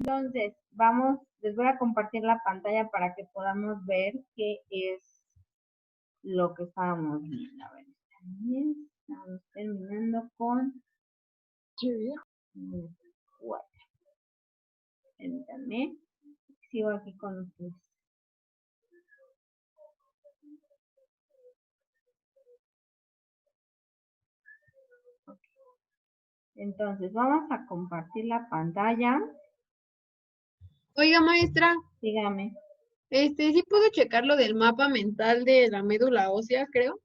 Entonces, les voy a compartir la pantalla para que podamos ver qué es lo que estábamos viendo. A ver, estamos terminando con 4. Permítanme, sigo aquí con ustedes. Entonces, vamos a compartir la pantalla. Oiga, maestra. Dígame. ¿Sí puedo checar lo del mapa mental de la médula ósea, creo?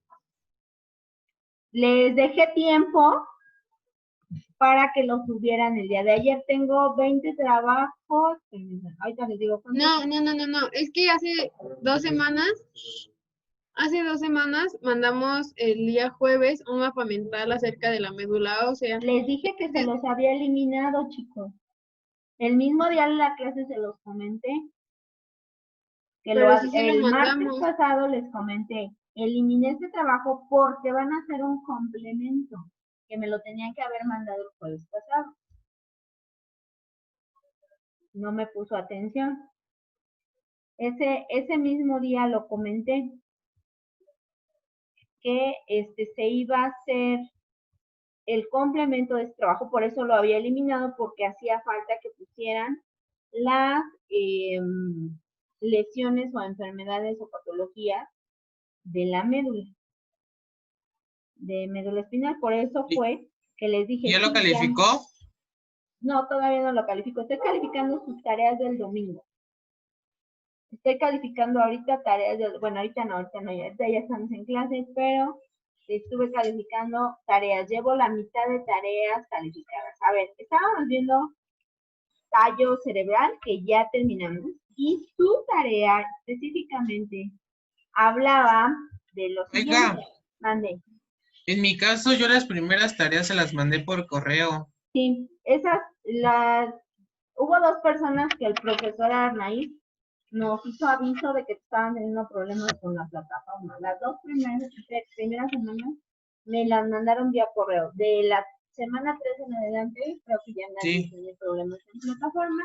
Les dejé tiempo para que lo subieran el día de ayer. Tengo 20 trabajos. Ahorita les digo cuántos. No. Es que hace 2 semanas mandamos el día jueves un mapa mental acerca de la médula ósea. Les dije que se los había eliminado, chicos. El mismo día de la clase se los comenté. Que el martes pasado les comenté, eliminé este trabajo porque van a hacer un complemento, que me lo tenían que haber mandado el jueves pasado. No me puso atención. Ese mismo día lo comenté, que se iba a hacer el complemento de este trabajo, por eso lo había eliminado, porque hacía falta que pusieran las lesiones o enfermedades o patologías de la médula espinal. Por eso fue que les dije. ¿Ya lo calificó? No, todavía no lo califico. Estoy calificando sus tareas del domingo. Estoy calificando ahorita tareas bueno, ahorita no, ya estamos en clases, pero estuve calificando tareas. Llevo la mitad de tareas calificadas. A ver, estábamos viendo tallo cerebral, que ya terminamos, y su tarea específicamente hablaba de los siguientes. Mande. En mi caso, yo las primeras tareas se las mandé por correo. Sí, hubo 2 personas que el profesor Arnaiz nos hizo aviso de que estaban teniendo problemas con la plataforma. Las 2 primeras semanas me las mandaron vía correo. De la semana 3 en adelante, creo que ya nadie tiene problemas en plataforma,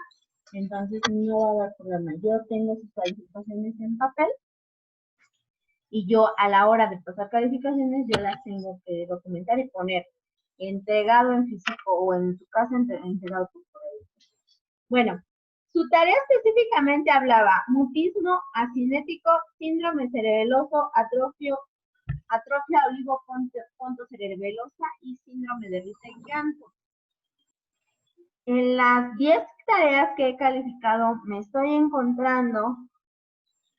entonces no va a haber problema. Yo tengo sus calificaciones en papel y yo a la hora de pasar calificaciones, yo las tengo que documentar y poner entregado en físico o en su casa entregado por correo. Bueno, su tarea específicamente hablaba mutismo acinético, síndrome cerebeloso, atrofia oligopontocerebelosa y síndrome de Rite-Ganto. En las 10 tareas que he calificado me estoy encontrando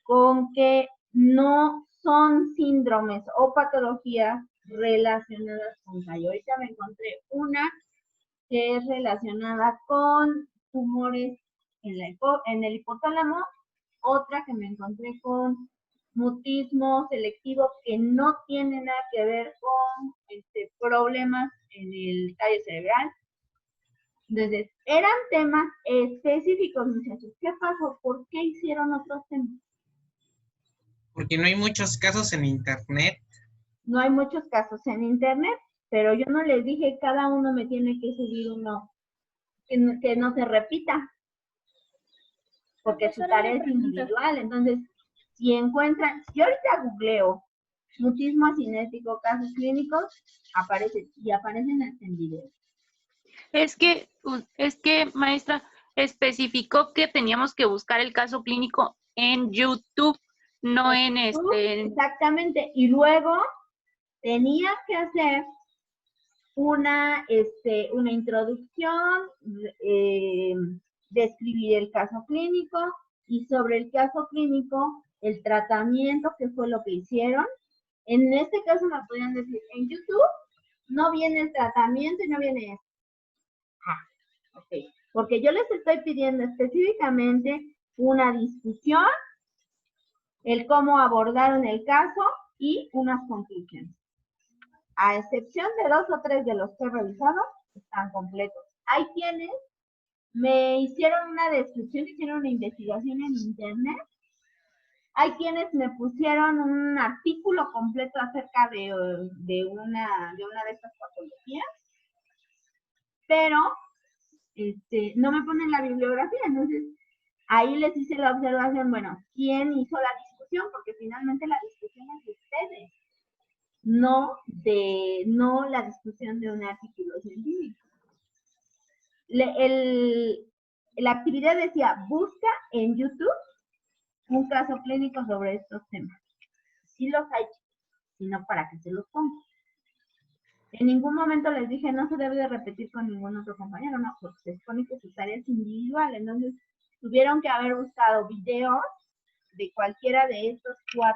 con que no son síndromes o patologías relacionadas con tallo. Ahorita me encontré una que es relacionada con tumores en el hipotálamo, otra que me encontré con mutismo selectivo que no tiene nada que ver con problemas en el tallo cerebral. Entonces, eran temas específicos, muchachos. ¿Qué pasó? ¿Por qué hicieron otros temas? Porque no hay muchos casos en internet. No hay muchos casos en internet, pero yo no les dije cada uno me tiene que subir uno que no se repita, porque su tarea es individual. Entonces, si encuentran, yo ahorita googleo mutismo cinético, casos clínicos, aparecen en video. Es que, maestra, especificó que teníamos que buscar el caso clínico en YouTube, no en Exactamente, y luego tenía que hacer una introducción, describir el caso clínico y sobre el caso clínico el tratamiento, que fue lo que hicieron. En este caso me podían decir, en YouTube no viene el tratamiento y no viene esto. Ok, porque yo les estoy pidiendo específicamente una discusión, el cómo abordaron el caso y unas conclusiones. A excepción de 2 o 3 de los que he revisado, están completos. Hay quienes me hicieron una descripción, hicieron una investigación en internet. Hay quienes me pusieron un artículo completo acerca de una de estas patologías. Pero no me ponen la bibliografía, entonces ahí les hice la observación, bueno, ¿quién hizo la discusión? Porque finalmente la discusión es de ustedes, no la discusión de un artículo científico. La actividad decía, busca en YouTube un caso clínico sobre estos temas. Sí los hay, sino para que se los ponga. En ningún momento les dije, no se debe de repetir con ningún otro compañero, no, porque se supone que su tarea es individual, entonces tuvieron que haber buscado videos de cualquiera de estos 4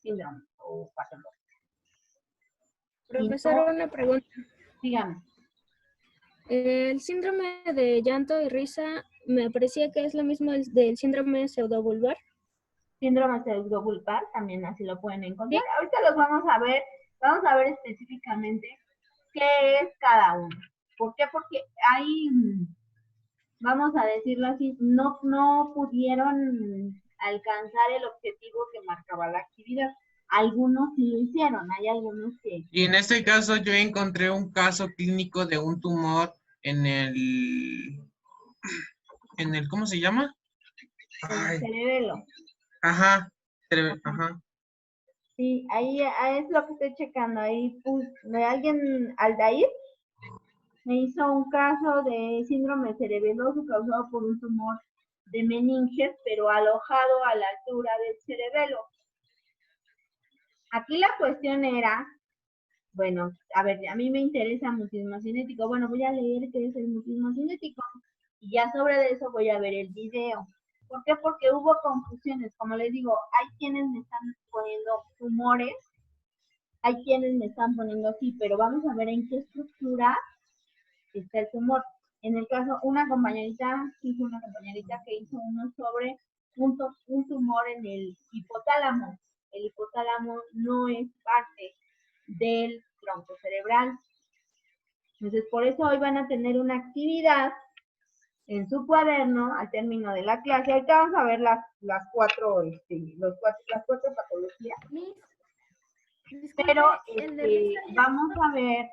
síndromes o patologías. Profesora, una pregunta. Dígame. El síndrome de llanto y risa me parecía que es lo mismo del síndrome pseudobulbar. Síndrome pseudobulbar, también así lo pueden encontrar. ¿Sí? Ahorita los vamos a ver específicamente qué es cada uno. ¿Por qué? Porque ahí, vamos a decirlo así, no pudieron alcanzar el objetivo que marcaba la actividad. Algunos sí lo hicieron, hay algunos que... Y en este caso yo encontré un caso clínico de un tumor en el ¿cómo se llama? El cerebelo. Ajá, ajá. Sí, ahí es lo que estoy checando. Ahí alguien, Aldair, me hizo un caso de síndrome cerebeloso causado por un tumor de meninges, pero alojado a la altura del cerebelo. Aquí la cuestión era, bueno, a ver, a mí me interesa mutismo cinético. Bueno, voy a leer qué es el mutismo cinético y ya sobre eso voy a ver el video. ¿Por qué? Porque hubo confusiones. Como les digo, hay quienes me están poniendo tumores, hay quienes me están poniendo así, pero vamos a ver en qué estructura está el tumor. En el caso, una compañerita que hizo uno sobre un tumor en el hipotálamo. El hipotálamo no es parte del tronco cerebral. Entonces, por eso hoy van a tener una actividad en su cuaderno al término de la clase. Ahorita vamos a ver las 4 patologías. Pero vamos a ver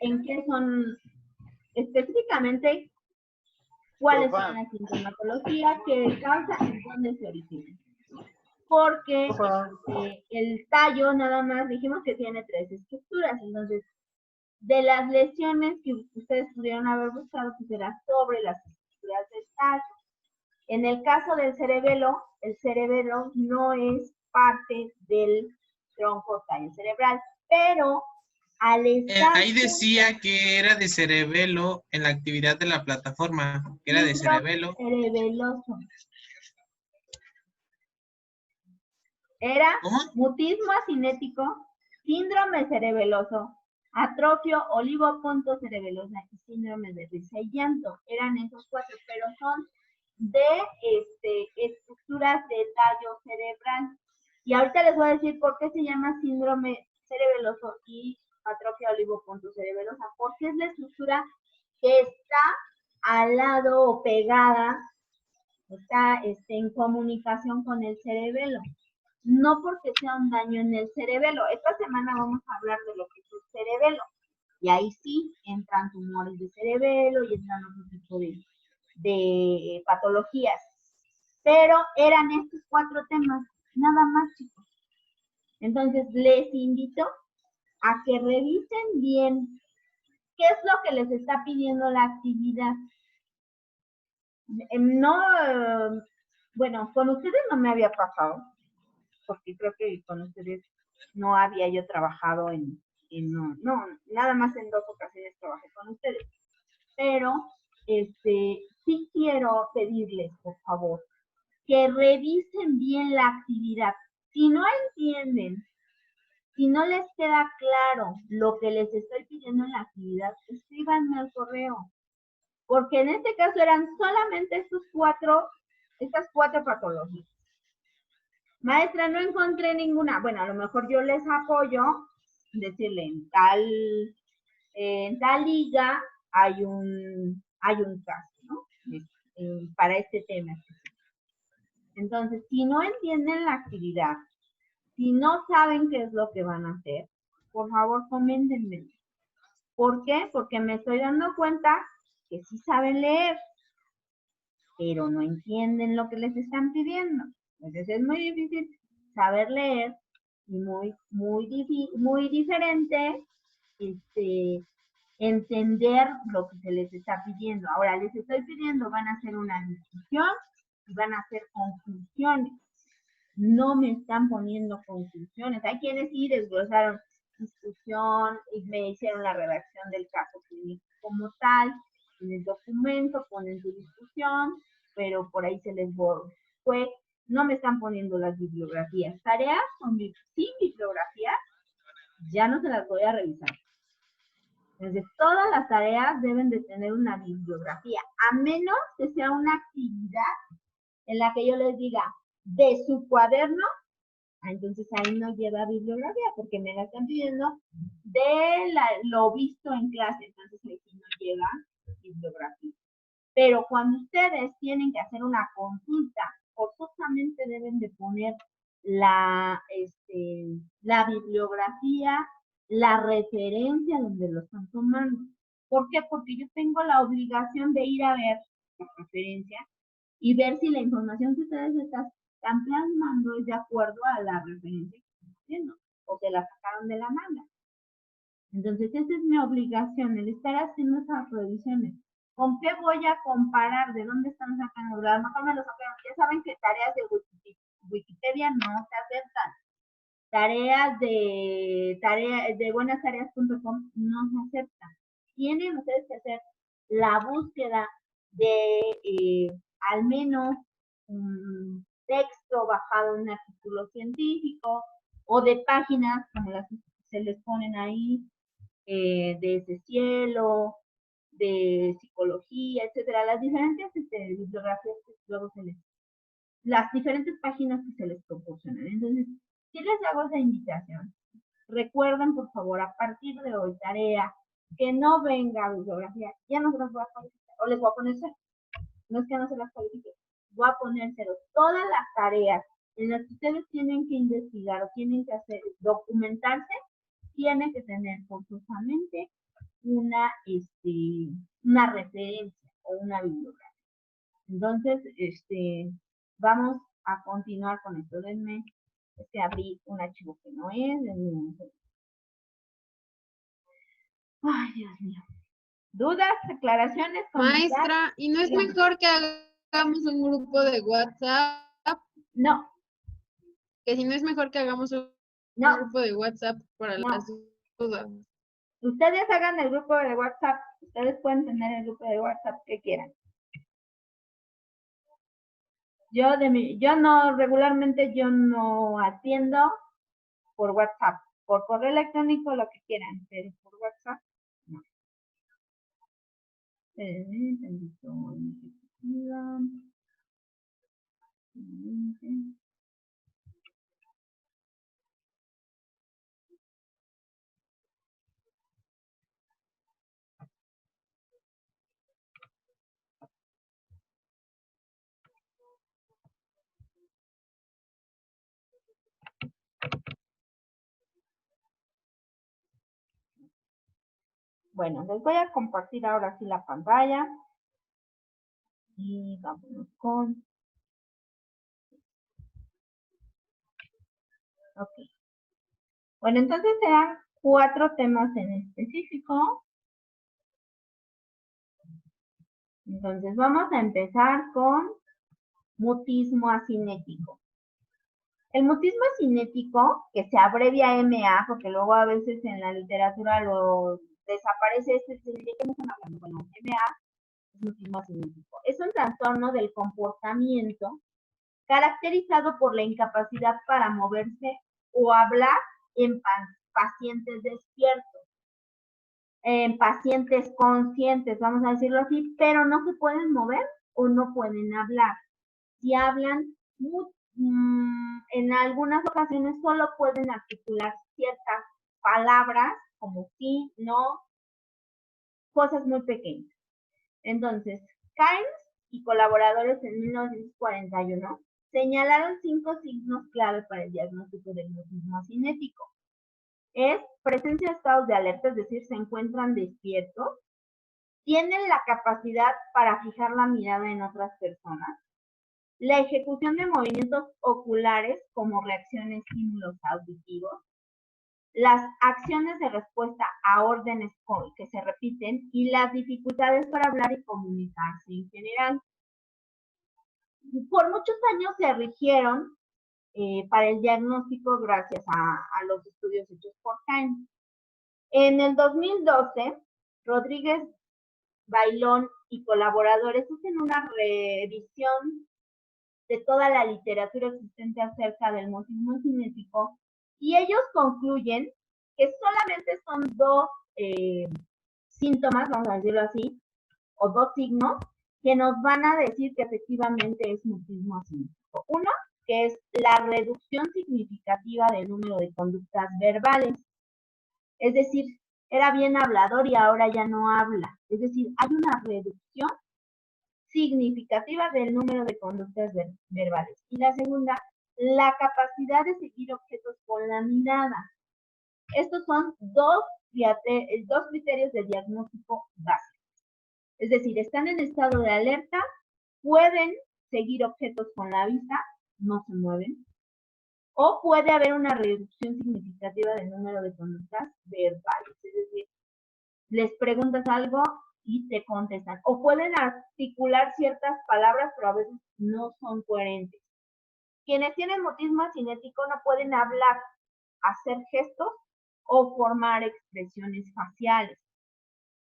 en qué son específicamente cuáles son las sintomatologías que causan y dónde se originan. Porque el tallo nada más dijimos que tiene 3 estructuras, entonces de las lesiones que ustedes pudieron haber buscado, pues será sobre las estructuras del tallo. En el caso del cerebelo, el cerebelo no es parte del tronco tallo cerebral, pero al estar... ahí decía que era de cerebelo en la actividad de la plataforma, que era de cerebelo. Cerebeloso. Era mutismo asinético, síndrome cerebeloso, atrofio olivoponto cerebelosa y síndrome de risa y llanto. Eran esos 4, pero son de estructuras de tallo cerebral. Y ahorita les voy a decir por qué se llama síndrome cerebeloso y atrofia olivoponto cerebelosa, porque es la estructura que está al lado o pegada, está en comunicación con el cerebelo. No porque sea un daño en el cerebelo. Esta semana vamos a hablar de lo que es el cerebelo. Y ahí sí entran tumores de cerebelo y entran otro tipo de patologías. Pero eran estos 4 temas, nada más, chicos. Entonces, les invito a que revisen bien qué es lo que les está pidiendo la actividad. Bueno, con ustedes no me había pasado, porque creo que con ustedes no había yo trabajado nada más en 2 ocasiones trabajé con ustedes. Pero sí quiero pedirles, por favor, que revisen bien la actividad. Si no entienden, si no les queda claro lo que les estoy pidiendo en la actividad, escríbanme al correo. Porque en este caso eran solamente estas 4 patologías. Maestra, no encontré ninguna. Bueno, a lo mejor yo les apoyo, decirle en tal liga hay un caso, ¿no? Para este tema. Entonces, si no entienden la actividad, si no saben qué es lo que van a hacer, por favor, coméntenme. ¿Por qué? Porque me estoy dando cuenta que sí saben leer, pero no entienden lo que les están pidiendo. Entonces es muy difícil saber leer y muy diferente entender lo que se les está pidiendo. Ahora les estoy pidiendo, van a hacer una discusión y van a hacer conclusiones. No me están poniendo conclusiones. Hay quienes sí desglosaron discusión y me hicieron la redacción del caso clínico como tal. En el documento ponen su discusión, pero por ahí se les fue. No me están poniendo las bibliografías. Tareas sin bibliografía, ya no se las voy a revisar. Entonces, todas las tareas deben de tener una bibliografía, a menos que sea una actividad en la que yo les diga, de su cuaderno, entonces ahí no lleva bibliografía, porque me la están pidiendo de lo visto en clase, entonces ahí sí no lleva bibliografía. Pero cuando ustedes tienen que hacer una consulta, forzosamente deben de poner la bibliografía, la referencia donde lo están tomando. ¿Por qué? Porque yo tengo la obligación de ir a ver la referencia y ver si la información que ustedes están plasmando es de acuerdo a la referencia que están haciendo o se la sacaron de la manga. Entonces, esa es mi obligación, el estar haciendo esas revisiones. ¿Con qué voy a comparar? ¿De dónde están sacando? A lo mejor me lo sacaron. Ya saben que tareas de Wikipedia no se aceptan. Tareas de buenastareas.com no se aceptan. Tienen ustedes que hacer la búsqueda de al menos un texto bajado en un artículo científico o de páginas como las que se les ponen ahí, de ese cielo, de psicología, etcétera, las diferentes bibliografías que luego las diferentes páginas que se les proporcionan. Entonces, si les hago esa invitación, recuerden, por favor, a partir de hoy, tarea, que no venga bibliografía, ya no se las voy a calificar, o les voy a poner cero. No es que no se las califique, voy a poner cero. Todas las tareas en las que ustedes tienen que investigar o tienen que hacer, documentarse, tienen que tener forzosamente una referencia o una bibliografía. Entonces, vamos a continuar con esto. Denme, abrí un archivo que no es. Ay, Dios mío. ¿Dudas, aclaraciones? Maestra, ¿y no es mejor que hagamos un grupo de WhatsApp? No. Que si no es mejor que hagamos un grupo de WhatsApp para las dudas. Ustedes hagan el grupo de WhatsApp. Ustedes pueden tener el grupo de WhatsApp que quieran. Regularmente yo no atiendo por WhatsApp. Por correo electrónico lo que quieran, pero por WhatsApp no. Bueno, les voy a compartir ahora sí la pantalla. Y vámonos con... Ok. Bueno, entonces serán 4 temas en específico. Entonces vamos a empezar con mutismo asinético. El mutismo asinético, que se abrevia MA, porque luego a veces en la literatura lo desaparece ¿de qué me están hablando? Bueno, MA es mutismo asinético. Es un trastorno del comportamiento caracterizado por la incapacidad para moverse o hablar en pacientes despiertos, en pacientes conscientes, vamos a decirlo así, pero no se pueden mover o no pueden hablar. Si hablan, en algunas ocasiones solo pueden articular ciertas palabras como sí, no, cosas muy pequeñas. Entonces, Kynes y colaboradores en 1941 señalaron 5 signos clave para el diagnóstico del mutismo asinético. es presencia de estados de alerta, es decir, se encuentran despiertos, tienen la capacidad para fijar la mirada en otras personas, la ejecución de movimientos oculares como reacción a estímulos auditivos, las acciones de respuesta a órdenes que se repiten y las dificultades para hablar y comunicarse en general. Por muchos años se rigieron para el diagnóstico gracias a los estudios hechos por Haim. En el 2012, Rodríguez, Bailón y colaboradores hacen una revisión de toda la literatura existente acerca del mutismo cinético y ellos concluyen que solamente son dos síntomas, vamos a decirlo así, o dos signos que nos van a decir que efectivamente es mutismo cinético. Uno, que es la reducción significativa del número de conductas verbales. Es decir, era bien hablador y ahora ya no habla. Es decir, hay una reducción significativa del número de conductas verbales. Y la segunda, la capacidad de seguir objetos con la mirada. Estos son dos criterios de diagnóstico básicos. Es decir, están en estado de alerta, pueden seguir objetos con la vista, no se mueven, o puede haber una reducción significativa del número de conductas verbales. Es decir, les preguntas algo y te contestan. O pueden articular ciertas palabras, pero a veces no son coherentes. Quienes tienen mutismo cinético no pueden hablar, hacer gestos o formar expresiones faciales.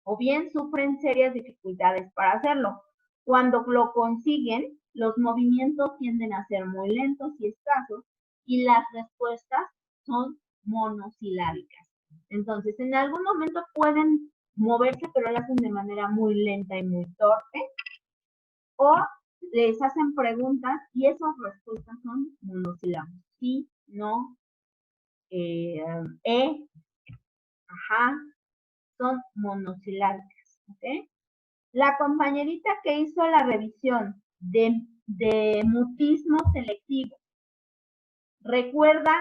O bien sufren serias dificultades para hacerlo. Cuando lo consiguen, los movimientos tienden a ser muy lentos y escasos y las respuestas son monosilábicas. Entonces, en algún momento pueden moverse, pero lo hacen de manera muy lenta y muy torpe. O les hacen preguntas y esas respuestas son monosílabos. Sí, no, ajá, son monosilábicas. ¿Ok? La compañerita que hizo la revisión de mutismo selectivo, ¿recuerda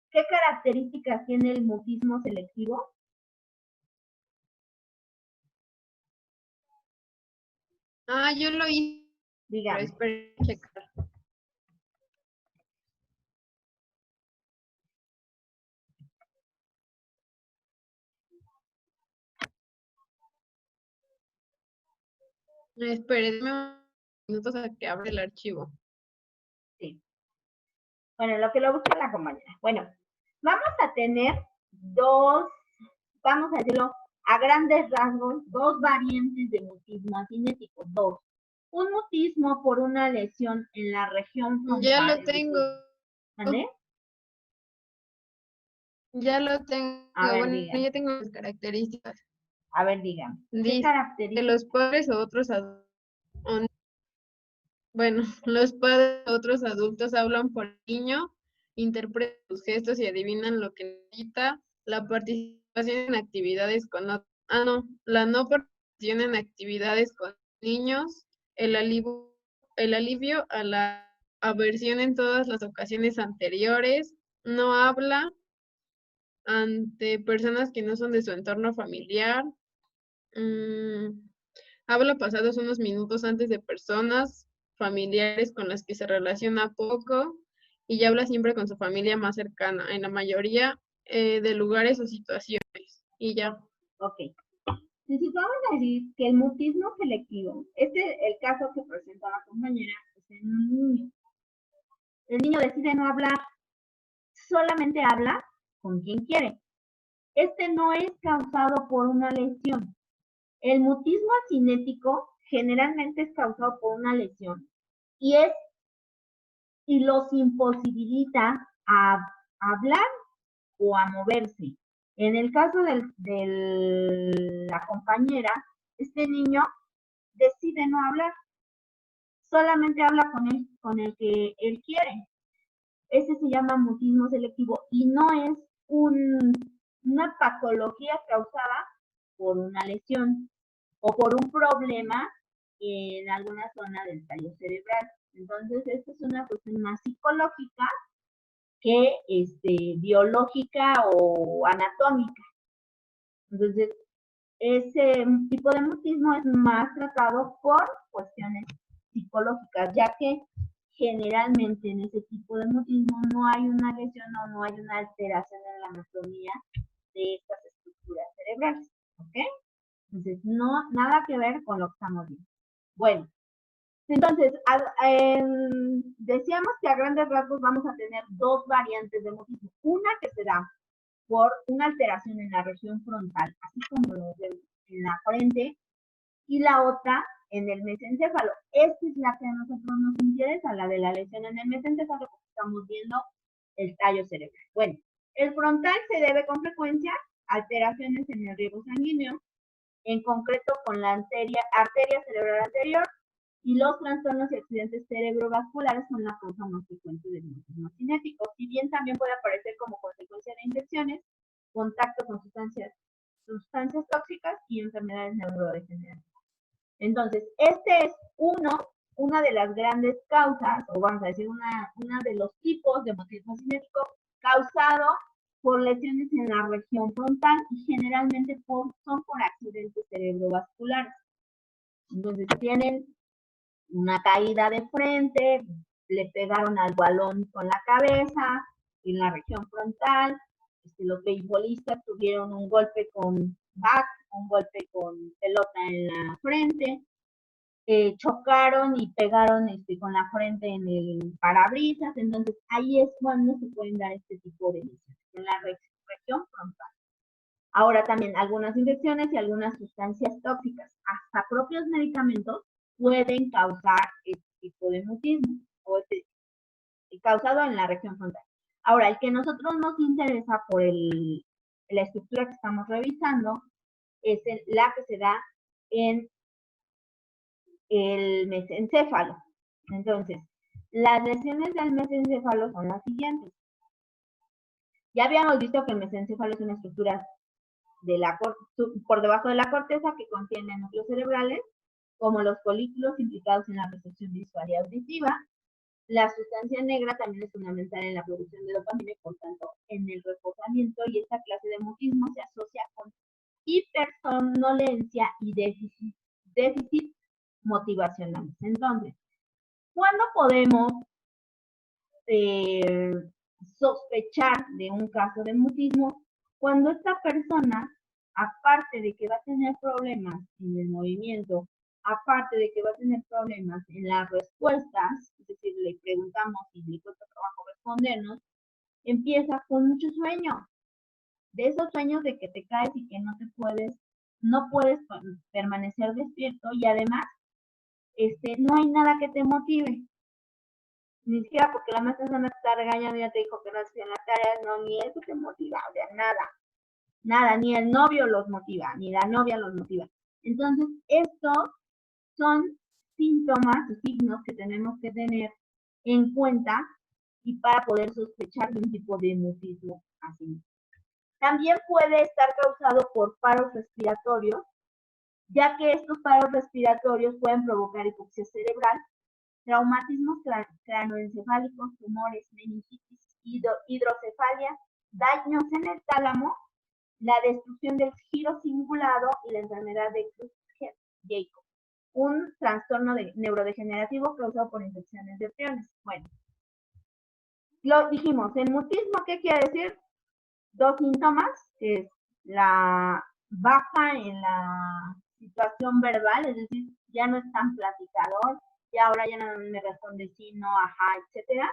qué características tiene el mutismo selectivo? Yo lo hice, pero Dígame. espera checar. Espérenme unos minutos a que abra el archivo. Sí. Bueno, lo que lo busca la compañera. Bueno, vamos a tener dos, vamos a decirlo, a grandes rasgos, dos variantes de mutismo cinético. Dos. Un mutismo por una lesión en la región frontal. Ya lo tengo. ¿Vale? Ya lo tengo. A ver, bueno, dígame. ya tengo las características. A ver, dígame. ¿Qué Dice que características? los padres o otros adultos, bueno, los padres o otros adultos hablan por el niño, interpretan sus gestos y adivinan lo que necesita, la participación en actividades con la no participación en actividades con niños, el alivio a la aversión en todas las ocasiones anteriores, no habla ante personas que no son de su entorno familiar, habla pasados unos minutos antes de personas familiares con las que se relaciona poco y ya habla siempre con su familia más cercana, en la mayoría de lugares o situaciones. Y ya. Ok. Entonces vamos a decir que el mutismo selectivo, el caso que presentó la compañera, es en un niño. El niño decide no hablar, solamente habla con quien quiere. Este no es causado por una lesión. El mutismo cinético generalmente es causado por una lesión y los imposibilita a hablar o a moverse. En el caso de la compañera, este niño decide no hablar, solamente habla con el que él quiere. Ese se llama mutismo selectivo y no es una patología causada por una lesión o por un problema en alguna zona del tallo cerebral. Entonces, esta es una cuestión más psicológica que biológica o anatómica. Entonces, ese tipo de mutismo es más tratado por cuestiones psicológicas, ya que generalmente en ese tipo de mutismo no hay una lesión o no hay una alteración en la anatomía de estas estructuras cerebrales, ¿ok? Entonces, no, nada que ver con lo que estamos viendo. Bueno, entonces, decíamos que a grandes rasgos vamos a tener dos variantes de mutismo. Una que se da por una alteración en la región frontal, así como lo vemos en la frente, y la otra en el mesencéfalo. Esta es la que a nosotros nos interesa, la de la lesión en el mesencéfalo, porque estamos viendo el tallo cerebral. Bueno, el frontal se debe con frecuencia a alteraciones en el riego sanguíneo, en concreto con la arteria cerebral anterior, y los trastornos y accidentes cerebrovasculares son la causa más frecuente del mutismo cinético. Si bien también puede aparecer como consecuencia de infecciones, contacto con sustancias tóxicas y enfermedades neurodegenerativas. Entonces, este es una de las grandes causas, o vamos a decir, una de los tipos de mutismo cinético causado por lesiones en la región frontal y generalmente son por accidentes cerebrovasculares. Entonces, tienen una caída de frente, le pegaron al balón con la cabeza en la región frontal. Los beisbolistas tuvieron un golpe con bat, un golpe con pelota en la frente, chocaron y pegaron con la frente en el parabrisas. Entonces ahí es cuando se pueden dar este tipo de lesiones en la región frontal. Ahora también algunas infecciones y algunas sustancias tóxicas, hasta propios medicamentos, pueden causar este tipo de mutismo o causado en la región frontal. Ahora, el que a nosotros nos interesa por la estructura que estamos revisando es la que se da en el mesencéfalo. Entonces, las lesiones del mesencéfalo son las siguientes. Ya habíamos visto que el mesencéfalo es una estructura por debajo de la corteza que contiene núcleos cerebrales, como los folículos implicados en la percepción visual y auditiva. La sustancia negra también es fundamental en la producción de dopamina y, por tanto, en el reforzamiento, y esta clase de mutismo se asocia con hipersomnolencia y déficit motivacionales. Entonces, ¿cuándo podemos sospechar de un caso de mutismo? Cuando esta persona, aparte de que va a tener problemas en el movimiento, aparte de que va a tener problemas en las respuestas, es decir, le preguntamos y le cuesta trabajo respondernos, empieza con mucho sueño. De esos sueños de que te caes y que no puedes permanecer despierto, y además no hay nada que te motive. Ni siquiera porque la maestra te está regañando y ya te dijo que no haces en las tareas, no, ni eso te motiva, o sea, nada, ni el novio los motiva, ni la novia los motiva. Entonces, estos son síntomas o signos que tenemos que tener en cuenta y para poder sospechar de un tipo de mutismo así. También puede estar causado por paros respiratorios, ya que estos paros respiratorios pueden provocar hipoxia cerebral, traumatismos cranoencefálicos, tumores, meningitis, hidrocefalia, daños en el tálamo, la destrucción del giro cingulado y la enfermedad de Creutzfeldt-Jakob, un trastorno neurodegenerativo causado por infecciones de priones. Bueno, lo dijimos, el mutismo, ¿qué quiere decir? Dos síntomas, que es la baja en la situación verbal, es decir, ya no es tan platicador, y ahora ya no me responde sí, no, ajá, etcétera.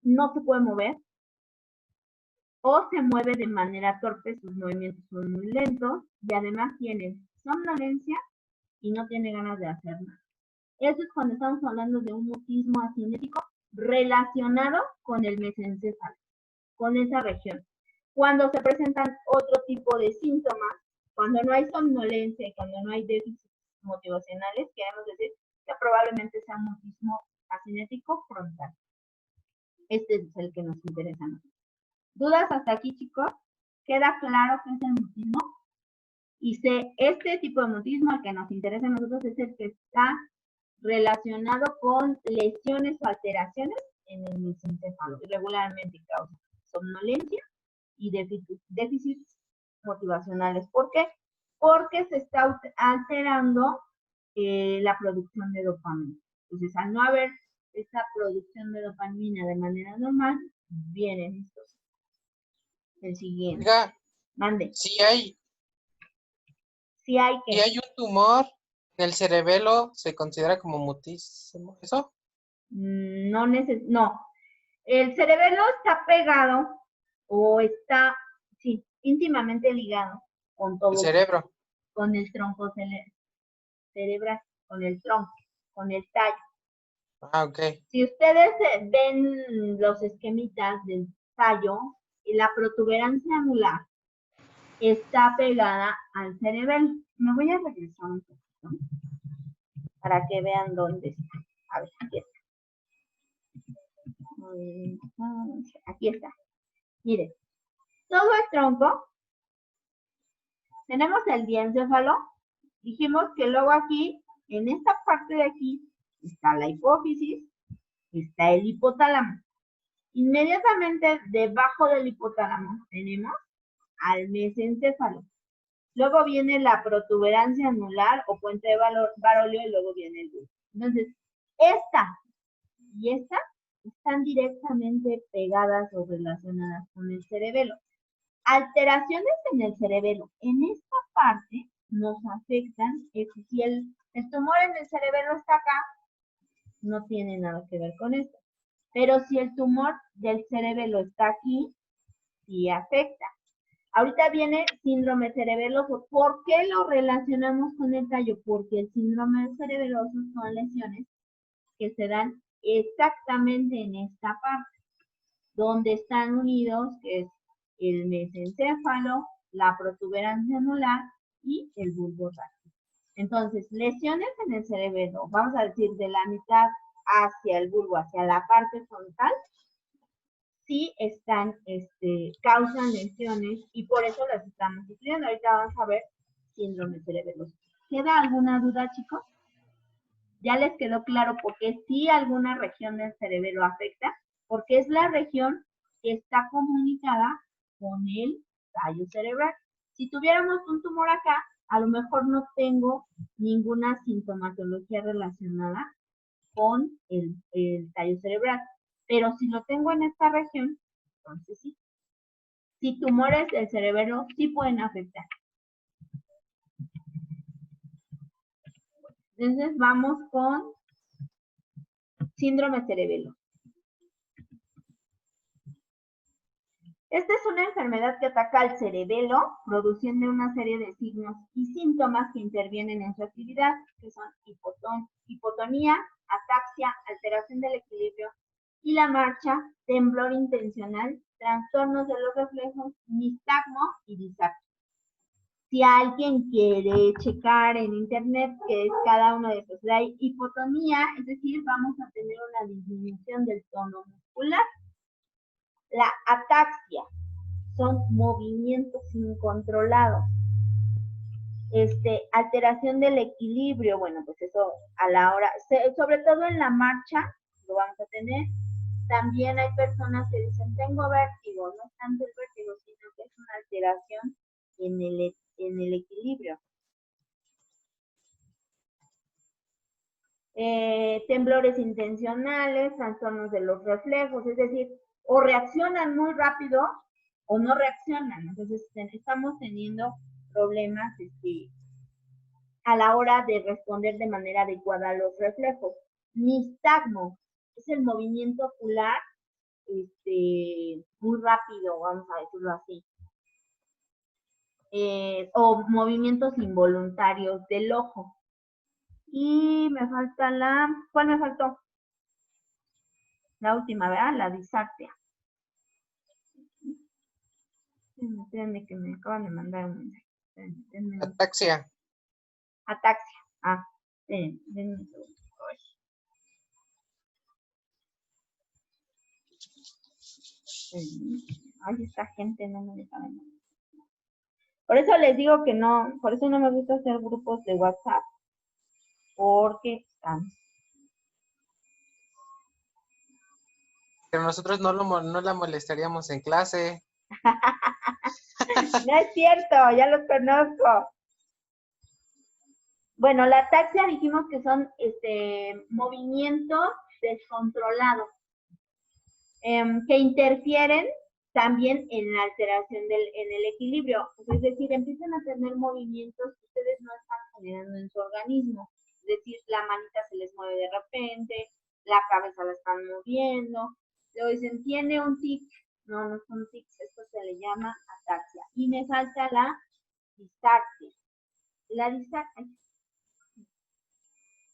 No se puede mover, o se mueve de manera torpe, sus movimientos son muy lentos, y además tiene somnolencia y no tiene ganas de hacer nada. Eso es cuando estamos hablando de un mutismo asinético relacionado con el mesencéfalo, con esa región. Cuando se presentan otro tipo de síntomas, cuando no hay somnolencia y cuando no hay déficits motivacionales, queremos decir que probablemente sea un mutismo asinético frontal. Este es el que nos interesa a nosotros. ¿Dudas hasta aquí, chicos? ¿Queda claro qué es el mutismo? Y este tipo de mutismo, el que nos interesa a nosotros, es el que está relacionado con lesiones o alteraciones en el mesencéfalo y regularmente causa somnolencia y déficits motivacionales. ¿Por qué? Porque se está alterando la producción de dopamina. Entonces, al no haber esta producción de dopamina de manera normal, vienen estos. El siguiente. Oiga, Mande. si hay que. un tumor en el cerebelo, ¿se considera como mutismo? ¿Eso? No. El cerebelo está pegado o está, sí, íntimamente ligado con todo. El cerebro. Con el tronco cerebral, con el tronco, con el tallo. Ah, ok. Si ustedes ven los esquemitas del tallo, la protuberancia anular está pegada al cerebelo. Me voy a regresar un poquito para que vean dónde está. A ver, aquí está. Aquí está. Miren, todo el tronco, tenemos el diencéfalo, dijimos que luego aquí, en esta parte de aquí, está la hipófisis, está el hipotálamo. Inmediatamente debajo del hipotálamo tenemos al mesencéfalo. Luego viene la protuberancia anular o puente de Barolio y luego viene el bulbo. Entonces, esta y esta están directamente pegadas o relacionadas con el cerebelo. Alteraciones en el cerebelo en esta parte nos afectan. Si el tumor en el cerebelo está acá, no tiene nada que ver con esto. Pero si el tumor del cerebelo está aquí, sí afecta. Ahorita viene síndrome cerebeloso. ¿Por qué lo relacionamos con el tallo? Porque el síndrome cerebeloso son lesiones que se dan exactamente en esta parte, donde están unidos, que es el mesencéfalo, la protuberancia anular y el bulbo táctil. Entonces, lesiones en el cerebelo, vamos a decir, de la mitad hacia el bulbo, hacia la parte frontal, sí están, causan lesiones y por eso las estamos estudiando. Ahorita vamos a ver síndrome cerebeloso. ¿Queda alguna duda, chicos? ¿Ya les quedó claro por qué sí alguna región del cerebelo afecta? Porque es la región que está comunicada con el tallo cerebral. Si tuviéramos un tumor acá, a lo mejor no tengo ninguna sintomatología relacionada con el tallo cerebral. Pero si lo tengo en esta región, entonces sí. Si tumores del cerebelo sí pueden afectar. Entonces vamos con síndrome cerebelo. Esta es una enfermedad que ataca al cerebelo, produciendo una serie de signos y síntomas que intervienen en su actividad, que son hipotonía, ataxia, alteración del equilibrio y la marcha, temblor intencional, trastornos de los reflejos, nistagmo y disartria. Si alguien quiere checar en internet qué es cada uno de estos, la hipotonía, es decir, vamos a tener una disminución del tono muscular. La ataxia son movimientos incontrolados. Alteración del equilibrio, bueno, pues eso a la hora, sobre todo en la marcha, lo vamos a tener. También hay personas que dicen, tengo vértigo, no es tanto el vértigo, sino que es una alteración en el equilibrio. Temblores intencionales, trastornos de los reflejos, es decir, o reaccionan muy rápido o no reaccionan. Entonces, estamos teniendo problemas a la hora de responder de manera adecuada a los reflejos. Nistagmo es el movimiento ocular muy rápido, vamos a decirlo así. O movimientos involuntarios del ojo. Y me falta ¿cuál me faltó? La última, ¿verdad? La disartria. Espérenme que me acaban de mandar un mensaje. Ataxia. Ataxia. Ah, denme un segundo. Ay, esta gente no me deja ver. Por eso les digo que no, por eso no me gusta hacer grupos de WhatsApp. Porque están. Pero nosotros no la molestaríamos en clase. No es cierto, ya los conozco. Bueno, la ataxia dijimos que son movimientos descontrolados que interfieren también en la alteración en el equilibrio. Es decir, empiezan a tener movimientos que ustedes no están generando en su organismo. Es decir, la manita se les mueve de repente, la cabeza la están moviendo. Luego dicen, tiene un tic. No, no son tics, esto se le llama ataxia. Y me falta la disartria.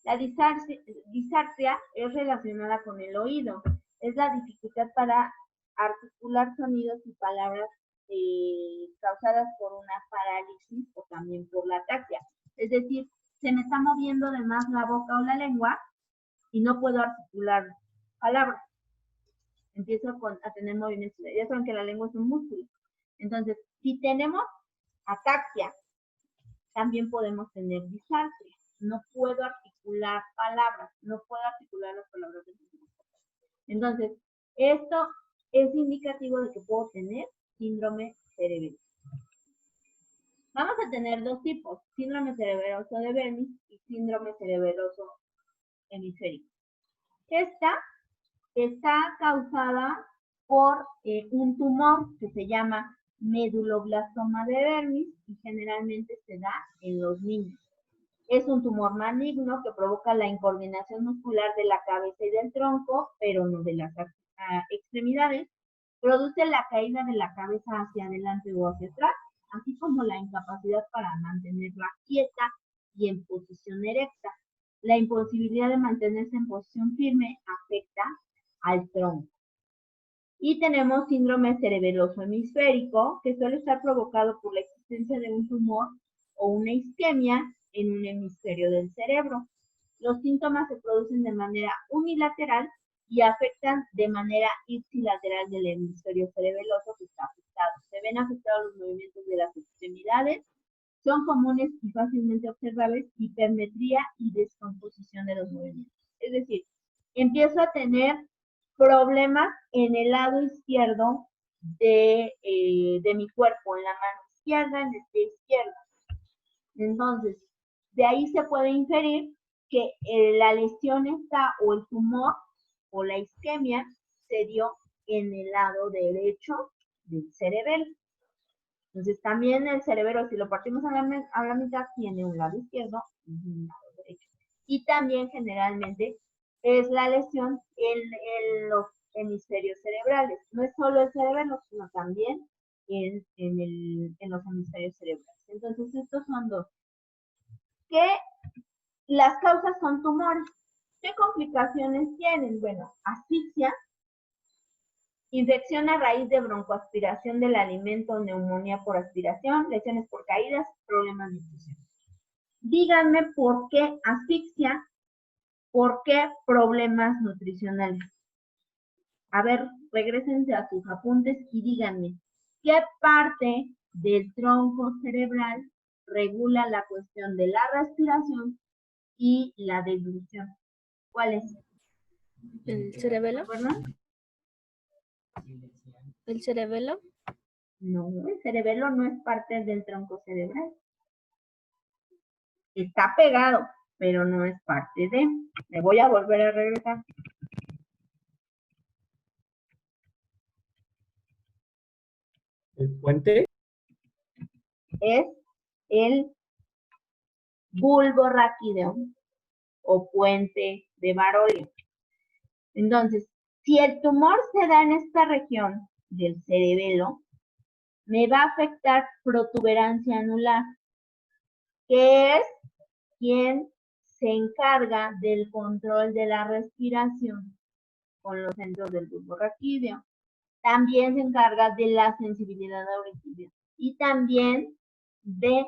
La disartria es relacionada con el oído. Es la dificultad para articular sonidos y palabras causadas por una parálisis o también por la ataxia. Es decir, se me está moviendo de más la boca o la lengua y no puedo articular palabras. Empiezo a tener movimientos. Ya saben que la lengua es un músculo. Entonces, si tenemos ataxia, también podemos tener disartria. No puedo articular palabras, no puedo articular las palabras de mi boca. Entonces, esto es indicativo de que puedo tener síndrome cerebral. Vamos a tener dos tipos, síndrome cerebroso de Bernese y síndrome cerebroso hemisférico. Esta está causada por un tumor que se llama meduloblastoma de Bernese y generalmente se da en los niños. Es un tumor maligno que provoca la incoordinación muscular de la cabeza y del tronco, pero no de las extremidades. Produce la caída de la cabeza hacia adelante o hacia atrás, así como la incapacidad para mantenerla quieta y en posición erecta. La imposibilidad de mantenerse en posición firme afecta al tronco. Y tenemos síndrome cerebeloso hemisférico, que suele estar provocado por la existencia de un tumor o una isquemia en un hemisferio del cerebro. Los síntomas se producen de manera unilateral y afectan de manera ipsilateral del hemisferio cerebeloso que está afectado. Se ven afectados los movimientos de las extremidades, son comunes y fácilmente observables hipermetría y descomposición de los movimientos. Es decir, empiezo a tener problemas en el lado izquierdo de mi cuerpo, en la mano izquierda, en el pie izquierdo. Entonces, de ahí se puede inferir que la lesión está, o el tumor, o la isquemia, se dio en el lado derecho del cerebelo. Entonces, también el cerebelo, si lo partimos a la mitad, tiene un lado izquierdo y un lado derecho. Y también, generalmente, es la lesión en los hemisferios cerebrales. No es solo el cerebelo, sino también en los hemisferios cerebrales. Entonces, estos son dos. Que las causas son tumores. ¿Qué complicaciones tienen? Bueno, asfixia, infección a raíz de broncoaspiración del alimento, neumonía por aspiración, lesiones por caídas, problemas de difusión. Díganme por qué asfixia, por qué problemas nutricionales. A ver, regrésense a sus apuntes y díganme, ¿qué parte del tronco cerebral regula la cuestión de la respiración y la deglución? ¿Cuál es? ¿El cerebelo? ¿Perdón? ¿El cerebelo? No, el cerebelo no es parte del tronco cerebral. Está pegado, pero no es parte de. Me voy a volver a regresar. ¿El puente? Es el bulbo raquídeo o puente de Barolio. Entonces, si el tumor se da en esta región del cerebelo, me va a afectar protuberancia anular, que es quien se encarga del control de la respiración con los centros del bulbo raquídeo. También se encarga de la sensibilidad auditiva y también de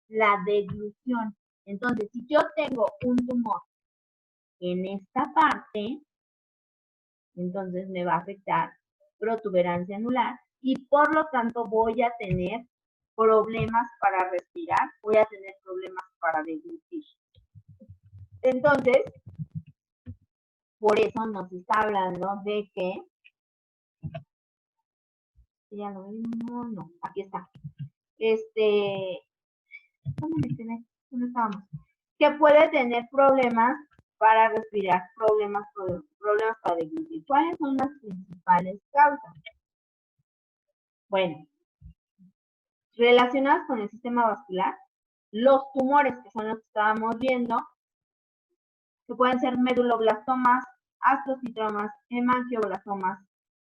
la deglución. Entonces, si yo tengo un tumor en esta parte, entonces me va a afectar protuberancia anular y por lo tanto voy a tener problemas para respirar, voy a tener problemas para deglutir. Entonces, por eso nos está hablando de que Ya lo vimos, no, aquí está. ¿Dónde me quedé? ¿Dónde estábamos? Que puede tener problemas para respirar, problemas para deglutir. ¿Cuáles son las principales causas? Bueno, relacionadas con el sistema vascular, los tumores, que son los que estábamos viendo, que pueden ser meduloblastomas, astrocitomas, hemangioblastomas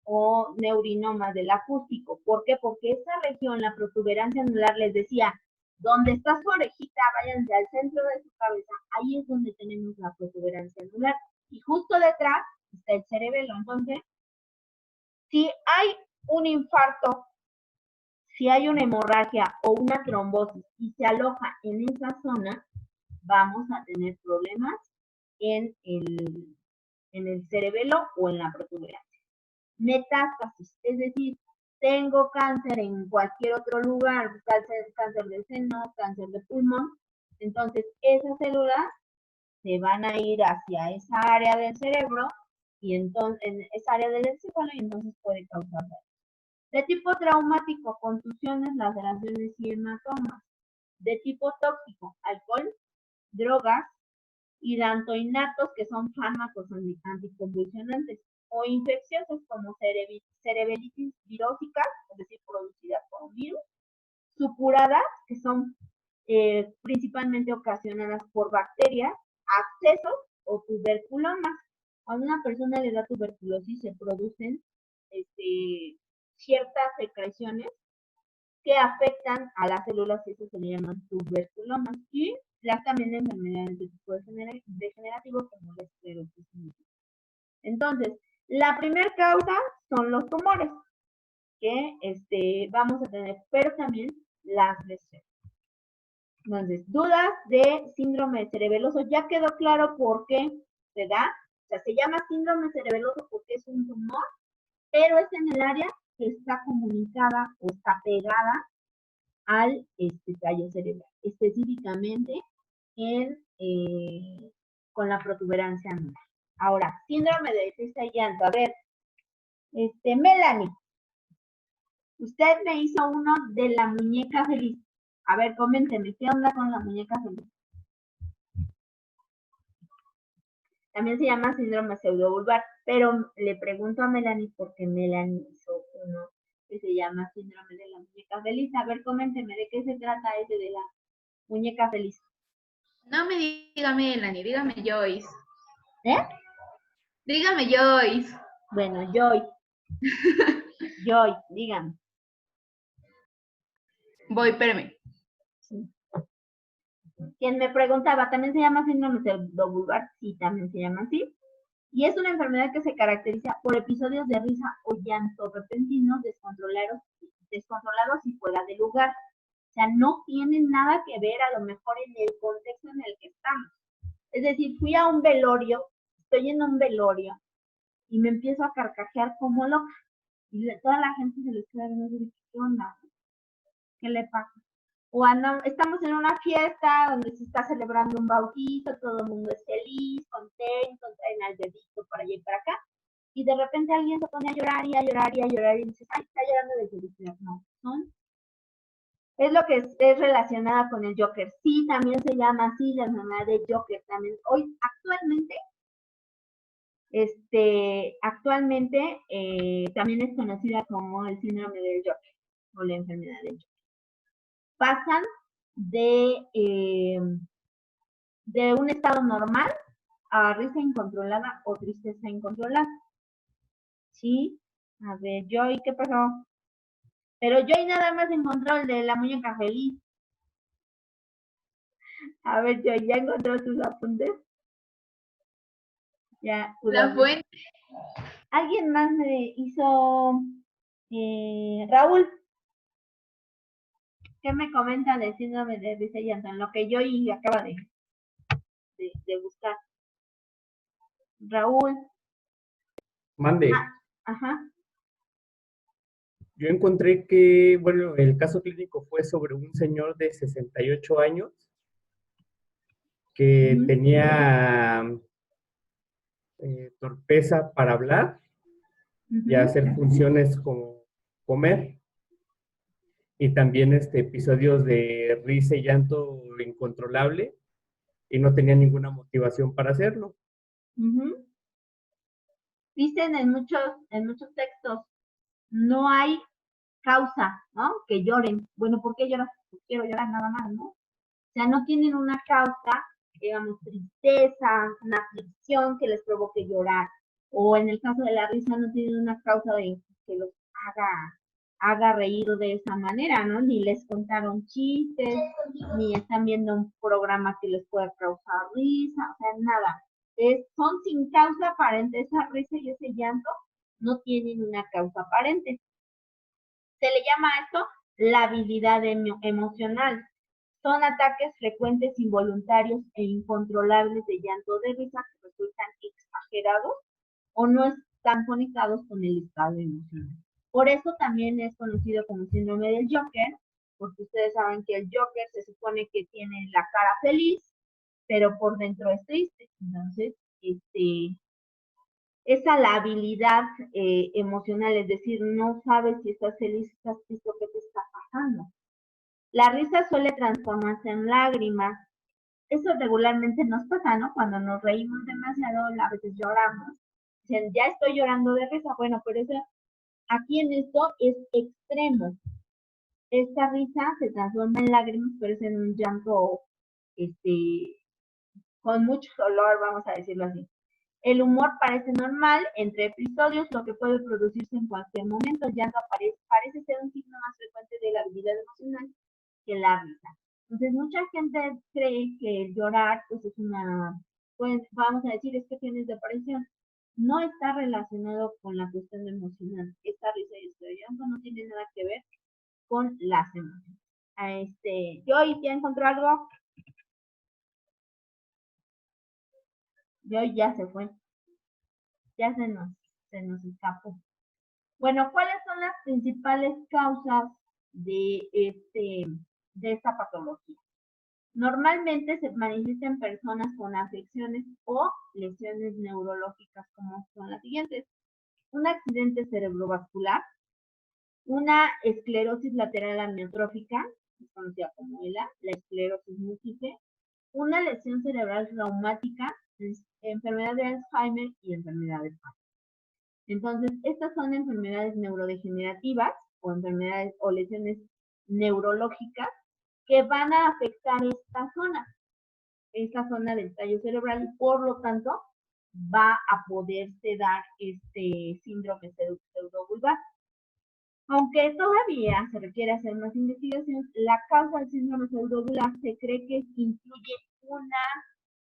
o neurinomas del acústico. ¿Por qué? Porque esa región, la protuberancia anular, les decía, donde está su orejita, váyanse al centro de su cabeza, ahí es donde tenemos la protuberancia anular. Y justo detrás está el cerebelo. Entonces, si hay un infarto, si hay una hemorragia o una trombosis y se aloja en esa zona, vamos a tener problemas en el cerebelo o en la protuberancia. Metástasis, es decir, tengo cáncer en cualquier otro lugar, cáncer de seno, cáncer de pulmón, entonces esas células se van a ir hacia esa área del cerebro y entonces en esa área del encéfalo y entonces puede causar daño. De tipo traumático, contusiones, laceraciones y hematomas. De tipo tóxico, alcohol, drogas, hidantoinatos, que son fármacos anticonvulsionantes, o infecciosos como cerebritis virósicas, es decir, producidas por un virus, supuradas, que son principalmente ocasionadas por bacterias, abscesos o tuberculomas. Cuando a una persona le da tuberculosis se producen ciertas secreciones que afectan a las células y eso se le llaman tuberculomas. Y las también enfermedades de tipo degenerativo como la esclerosis múltiple. Entonces, la primera causa son los tumores que vamos a tener, pero también las lesiones. Entonces, dudas de síndrome cerebeloso. Ya quedó claro por qué se da. O sea, se llama síndrome cerebeloso porque es un tumor, pero es en el área que está comunicada o está pegada al tallo cerebral, específicamente con la protuberancia anular. Ahora, síndrome de risa y llanto. A ver, Melanie, usted me hizo uno de la muñeca feliz. A ver, coménteme, ¿qué onda con la muñeca feliz? También se llama síndrome pseudovulvar, pero le pregunto a Melanie porque Melanie hizo uno que se llama síndrome de la muñeca feliz. A ver, coménteme, ¿de qué se trata ese de la muñeca feliz? No me diga Melanie, dígame Joyce. ¿Eh? Dígame Joyce. Bueno, Joy. Joy, dígame. Voy, espérame. Sí. Quien me preguntaba, ¿también se llama síndrome pseudovulvar? Sí, también se llama así. Y es una enfermedad que se caracteriza por episodios de risa o llanto repentinos, descontrolados y fuera de lugar. O sea, no tienen nada que ver a lo mejor en el contexto en el que estamos. Es decir, fui a un velorio, estoy en un velorio y me empiezo a carcajear como loca. Y toda la gente se les queda viendo y dice, ¿qué onda? ¿Qué le pasa? O estamos en una fiesta donde se está celebrando un bautizo, todo el mundo es feliz, contento, traen al bebito para allá y para acá, y de repente alguien se pone a llorar y a llorar y a llorar y dices, ay, está llorando de felicidad. No, ¿son? Es lo que es relacionada con el Joker. Sí, también se llama así la enfermedad de Joker. También hoy, actualmente también es conocida como el síndrome del Joker o la enfermedad del Joker. Pasan de un estado normal a risa incontrolada o tristeza incontrolada. ¿Sí? A ver, Joy, ¿qué pasó? Pero Joy nada más encontró el de la muñeca feliz. A ver, Joy, ¿ya encontró tus apuntes? Ya. La fuente. ¿Alguien más me hizo? Raúl, ¿qué me comenta del síndrome de risa y llanto? En lo que Joy acaba de buscar. Raúl. Mande. Ajá. Yo encontré que, bueno, el caso clínico fue sobre un señor de 68 años que tenía torpeza para hablar y hacer funciones como comer. Y también episodios de risa y llanto incontrolable y no tenía ninguna motivación para hacerlo. Ujú. Dicen en muchos textos, no hay causa, ¿no? Que lloren. Bueno, ¿por qué lloras? Pues quiero llorar nada más, ¿no? O sea, no tienen una causa, digamos, tristeza, una aflicción que les provoque llorar. O en el caso de la risa, no tienen una causa de que los haga reír de esa manera, ¿no? Ni les contaron chistes, ni están viendo un programa que les pueda causar risa, o sea, nada. Son sin causa aparente, esa risa y ese llanto no tienen una causa aparente. Se le llama a esto la habilidad emocional. Son ataques frecuentes, involuntarios e incontrolables de llanto o de risa que resultan exagerados o no están conectados con el estado emocional. Por eso también es conocido como síndrome del Joker, porque ustedes saben que el Joker se supone que tiene la cara feliz, pero por dentro es triste. Entonces, esa la habilidad emocional, es decir, no sabes si estás feliz, estás triste, qué te está pasando. La risa suele transformarse en lágrimas. Eso regularmente nos pasa, ¿no? Cuando nos reímos demasiado, a veces lloramos. Dicen, ya estoy llorando de risa. Bueno, pero eso, aquí en esto es extremo. Esta risa se transforma en lágrimas, pero es en un llanto, con mucho dolor, vamos a decirlo así. El humor parece normal entre episodios, lo que puede producirse en cualquier momento. El llanto parece ser un signo más frecuente de la habilidad emocional que la risa. Entonces, mucha gente cree que el llorar, pues es pues vamos a decir, es que tienes depresión. No está relacionado con la cuestión emocional. Esta risa y este llanto no tiene nada que ver con las emociones. Joy, ¿ya encontró algo? Joy ya se fue. Ya se nos escapó. Bueno, ¿cuáles son las principales causas de esta patología? Normalmente se manifiesta en personas con afecciones o lesiones neurológicas, como son las siguientes: un accidente cerebrovascular, una esclerosis lateral amiotrófica, conocida como ELA, la esclerosis múltiple, una lesión cerebral reumática, enfermedad de Alzheimer y enfermedad de Parkinson. Entonces, estas son enfermedades neurodegenerativas o enfermedades o lesiones neurológicas que van a afectar esta zona del tallo cerebral, y por lo tanto va a poderse dar este síndrome pseudovulvar. Aunque todavía se requiere hacer más investigación, la causa del síndrome pseudovulvar se cree que incluye una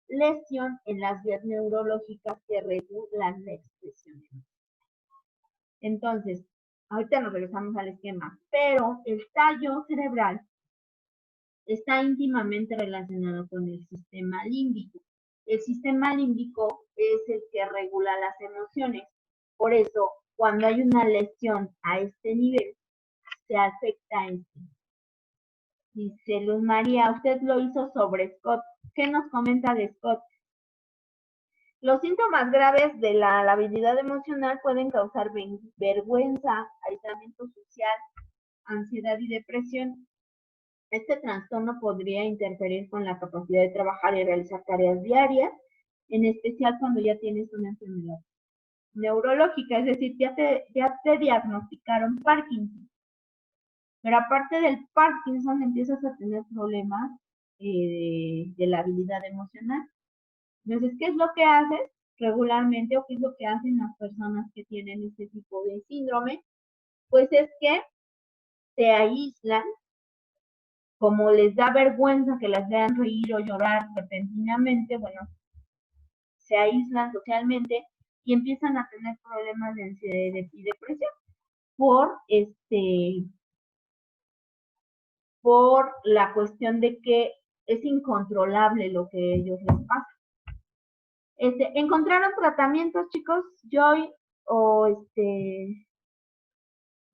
lesión en las vías neurológicas que regulan la expresión. Entonces, ahorita nos regresamos al esquema, pero el tallo cerebral está íntimamente relacionado con el sistema límbico. El sistema límbico es el que regula las emociones. Por eso, cuando hay una lesión a este nivel, se afecta a este. Dice Luz María, usted lo hizo sobre Scott. ¿Qué nos comenta de Scott? Los síntomas graves de la labilidad emocional pueden causar vergüenza, aislamiento social, ansiedad y depresión. Este trastorno podría interferir con la capacidad de trabajar y realizar tareas diarias, en especial cuando ya tienes una enfermedad neurológica, es decir, ya te diagnosticaron Parkinson. Pero aparte del Parkinson, empiezas a tener problemas de la habilidad emocional. Entonces, ¿qué es lo que haces regularmente o qué es lo que hacen las personas que tienen este tipo de síndrome? Pues es que se aíslan, como les da vergüenza que las vean reír o llorar repentinamente, bueno, se aíslan socialmente y empiezan a tener problemas de ansiedad y depresión por la cuestión de que es incontrolable lo que a ellos les pasa. ¿Encontraron tratamientos, chicos? Joy o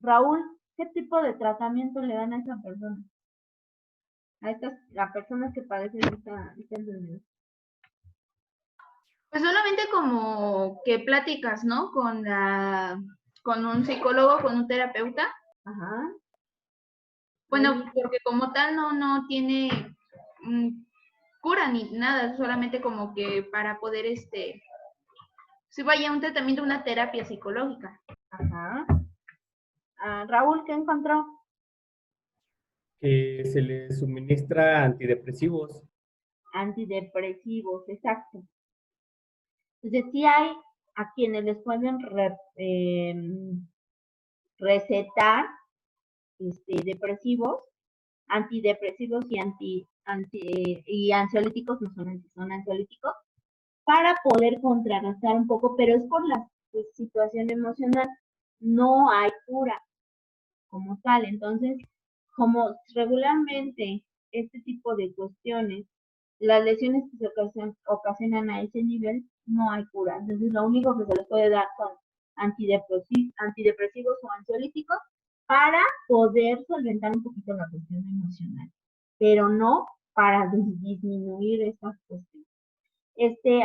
Raúl, ¿qué tipo de tratamiento le dan a esa persona? A personas que padecen esta enfermedad. Pues solamente como que pláticas, ¿no? Con un psicólogo, con un terapeuta, Ajá. Bueno, porque como tal no tiene cura ni nada, solamente como que para poder, si vaya a un tratamiento, una terapia psicológica. Ajá. Raúl, ¿qué encontró? Que se les suministra antidepresivos. Antidepresivos, exacto. Entonces, sí hay a quienes les pueden recetar depresivos, antidepresivos y ansiolíticos, no son ansiolíticos, para poder contrarrestar un poco, pero es por la situación emocional. No hay cura como tal. Entonces, como regularmente este tipo de cuestiones, las lesiones que se ocasionan a ese nivel, no hay cura. Entonces, lo único que se les puede dar son antidepresivos o ansiolíticos para poder solventar un poquito la cuestión emocional, pero no para disminuir estas cuestiones.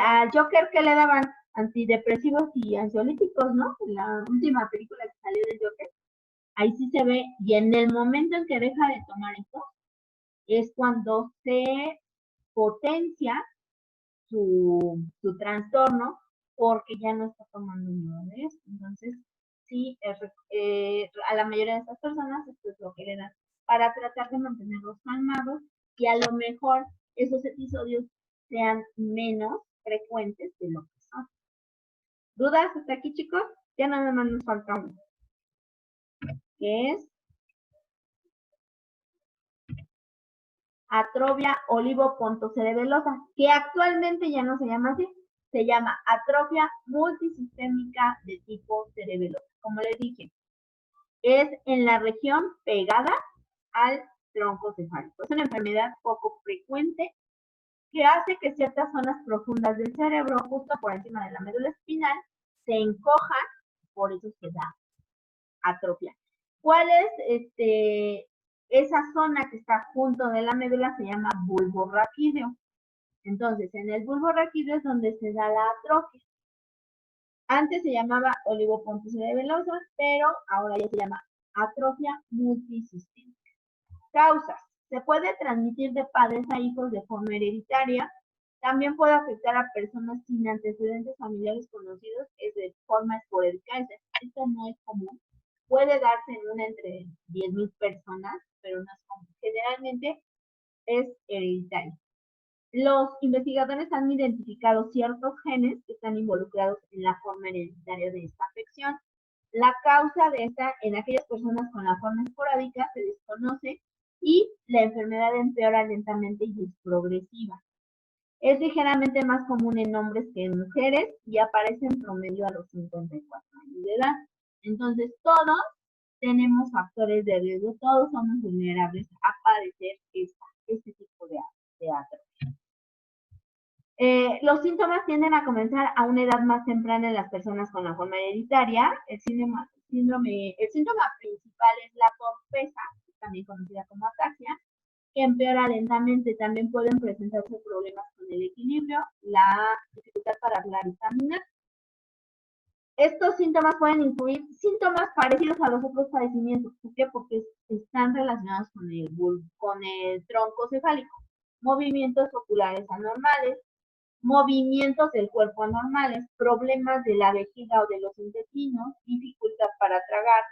A Joker, ¿qué le daban? Antidepresivos y ansiolíticos, ¿no? En la última película que salió de Joker, ahí sí se ve, y en el momento en que deja de tomar esto, es cuando se potencia su trastorno, porque ya no está tomando nada de esto. Entonces, sí, a la mayoría de estas personas esto es lo que le dan para tratar de mantenerlos calmados y a lo mejor esos episodios sean menos frecuentes de lo que son. ¿Dudas hasta aquí, chicos? Ya nada más nos falta uno, que es atrofia olivopontocerebelosa, que actualmente ya no se llama así, se llama atrofia multisistémica de tipo cerebelosa. Como les dije, es en la región pegada al tronco cefálico. Es una enfermedad poco frecuente que hace que ciertas zonas profundas del cerebro, justo por encima de la médula espinal, se encojan, por eso se da atrofia. ¿Cuál es esa zona que está junto de la médula? Se llama bulbo raquídeo. Entonces, en el bulbo raquídeo es donde se da la atrofia. Antes se llamaba olivopontocerebelosa, pero ahora ya se llama atrofia multisistémica. Causas. Se puede transmitir de padres a hijos de forma hereditaria. También puede afectar a personas sin antecedentes familiares conocidos, es de forma esporádica. Esto no es común. Puede darse en una entre 10,000 personas, pero no es común. Generalmente es hereditario. Los investigadores han identificado ciertos genes que están involucrados en la forma hereditaria de esta afección. La causa de esta en aquellas personas con la forma esporádica se desconoce y la enfermedad empeora lentamente y es progresiva. Es ligeramente más común en hombres que en mujeres y aparece en promedio a los 54 años de edad. Entonces, todos tenemos factores de riesgo, todos somos vulnerables a padecer este tipo de atrofia. Los síntomas tienden a comenzar a una edad más temprana en las personas con la forma hereditaria. El síntoma principal es la torpeza, también conocida como ataxia, que empeora lentamente. También pueden presentarse problemas con el equilibrio, la dificultad para hablar y caminar. Estos síntomas pueden incluir síntomas parecidos a los otros padecimientos. ¿Por qué? Porque están relacionados con el tronco cefálico. Movimientos oculares anormales, movimientos del cuerpo anormales, problemas de la vejiga o de los intestinos, dificultad para tragar,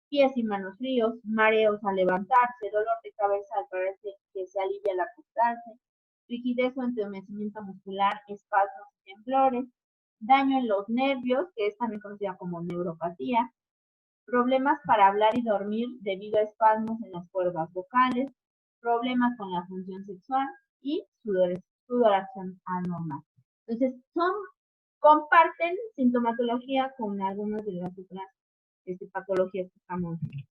pies y manos fríos, mareos al levantarse, dolor de cabeza al parecer que se alivia al acostarse, rigidez o entumecimiento muscular, espasmos y temblores, daño en los nervios, que es también conocida como neuropatía, problemas para hablar y dormir debido a espasmos en las cuerdas vocales, problemas con la función sexual y sudoración anormal. Entonces, comparten sintomatología con algunas de las otras patologías que estamos viendo.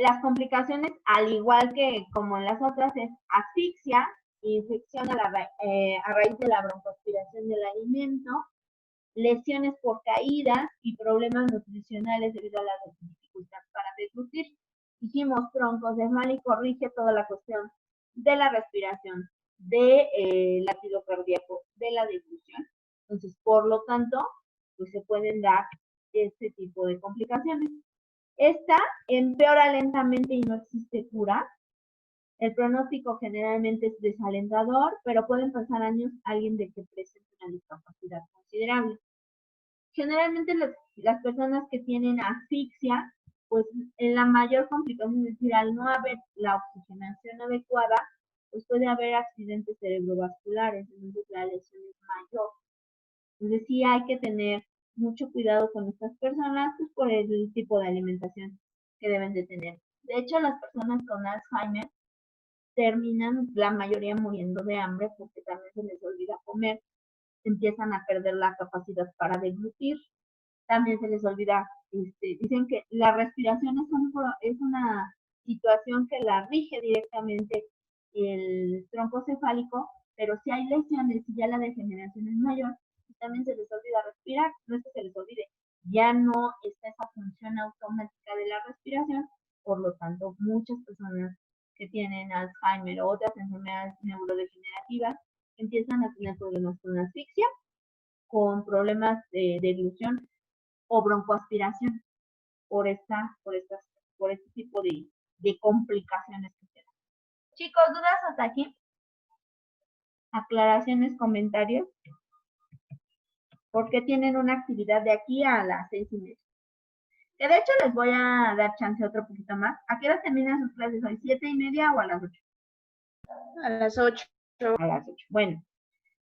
Las complicaciones, al igual que como en las otras, es asfixia, infección a raíz de la broncoaspiración del alimento, lesiones por caídas y problemas nutricionales debido a la dificultad para deglutir. Dijimos troncocefálico rige toda la cuestión de la respiración, del latido cardíaco, de la deglución. Entonces, por lo tanto, pues se pueden dar este tipo de complicaciones. Esta empeora lentamente y no existe cura. El pronóstico generalmente es desalentador, pero pueden pasar años alguien de que presente una discapacidad considerable. Generalmente las personas que tienen asfixia, pues en la mayor complicación, es decir, al no haber la oxigenación adecuada, pues puede haber accidentes cerebrovasculares, entonces la lesión es mayor. Entonces sí hay que tener mucho cuidado con estas personas, pues por el tipo de alimentación que deben de tener. De hecho, las personas con Alzheimer terminan la mayoría muriendo de hambre porque también se les olvida comer, empiezan a perder la capacidad para deglutir, también se les olvida, dicen que la respiración es una situación que la rige directamente el tronco cefálico, pero si hay lesiones y ya la degeneración es mayor, también se les olvida respirar, no es que se les olvide, ya no está esa función automática de la respiración, por lo tanto, muchas personas que tienen Alzheimer o otras enfermedades neurodegenerativas empiezan a tener problemas con asfixia, con problemas de deglución o broncoaspiración por este tipo de complicaciones que tienen. Chicos, ¿dudas hasta aquí? Aclaraciones, comentarios. Porque tienen una actividad de aquí a las 6:30. Que de hecho les voy a dar chance otro poquito más. ¿A qué hora terminan sus clases hoy? ¿7:30 o a las 8? A las 8. A las 8. Bueno,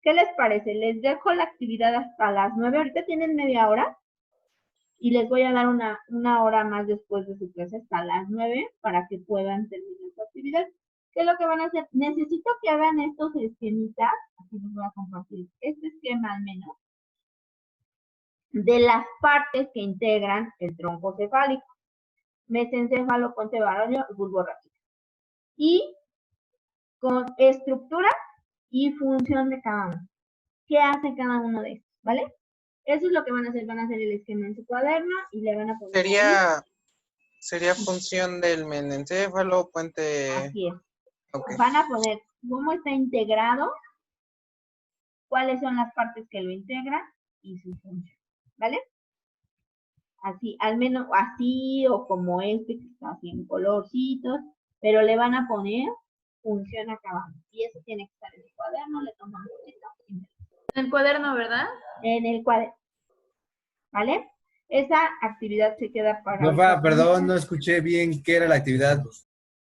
¿qué les parece? Les dejo la actividad hasta las 9. Ahorita tienen media hora. Y les voy a dar una hora más después de su clase hasta las 9 para que puedan terminar su actividad. ¿Qué es lo que van a hacer? Necesito que hagan estos esquemitas. Aquí les voy a compartir este esquema al menos, de las partes que integran el tronco cefálico. Mesencéfalo, puente baroño y bulbo raquídeo. Y con estructura y función de cada uno. ¿Qué hace cada uno de estos? ¿Vale? Eso es lo que van a hacer. Van a hacer el esquema en su cuaderno y le van a poner. Sería función del mesencéfalo, puente. Así es. Okay. Van a poner cómo está integrado, cuáles son las partes que lo integran y su función. ¿Vale? Así, al menos así o como este que está así en colorcitos, pero le van a poner función acá abajo. Y eso tiene que estar en el cuaderno, le toman un poquito. En el cuaderno, ¿verdad? En el cuaderno. ¿Vale? Esa actividad se queda para... Rafa, perdón, no escuché bien qué era la actividad.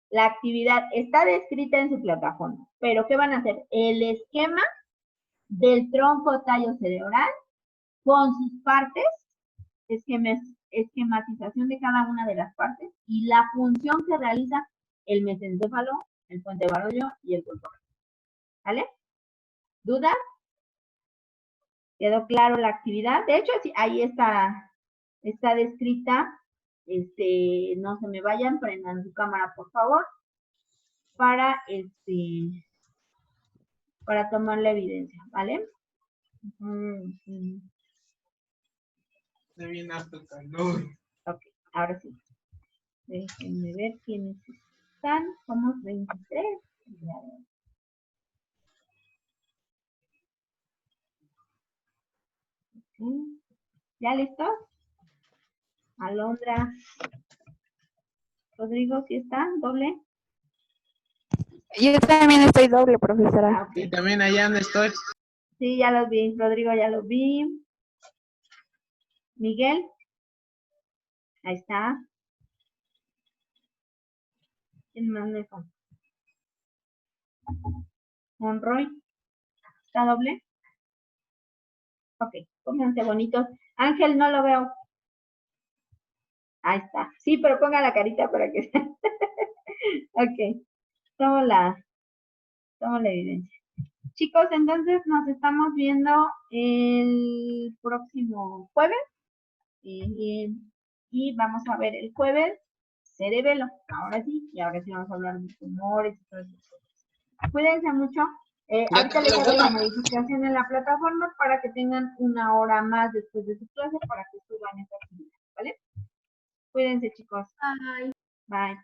La actividad está descrita en su plataforma, pero ¿qué van a hacer? El esquema del tronco tallo cerebral con sus partes, esquematización de cada una de las partes y la función que realiza el mesencéfalo, el puente baroño y el bulbo. ¿Vale? ¿Dudas? ¿Quedó claro la actividad? De hecho, ahí está descrita. No se me vayan, prendan su cámara, por favor, para tomar la evidencia, ¿vale? Se viene hasta el calor. Ok, ahora sí. Déjenme ver quiénes están. Somos 23. ¿Ya listos? Alondra. Rodrigo, ¿sí está? ¿Doble? Yo también estoy doble, profesora. Ok. Y también allá donde estoy. Sí, ya los vi. Rodrigo, ya los vi. Miguel. Ahí está. ¿Quién más me falta? Monroy. ¿Está doble? Ok, pónganse bonitos. Ángel, no lo veo. Ahí está. Sí, pero ponga la carita para que sea. Ok. Tomo la evidencia. Chicos, entonces nos estamos viendo el próximo jueves. Y vamos a ver el jueves cerebelo. Ahora sí vamos a hablar de tumores y todo eso. Cuídense mucho. Ahorita les hago la modificación en la plataforma para que tengan una hora más después de su clase para que suban esta actividad, ¿vale? Cuídense, chicos. Bye. Bye.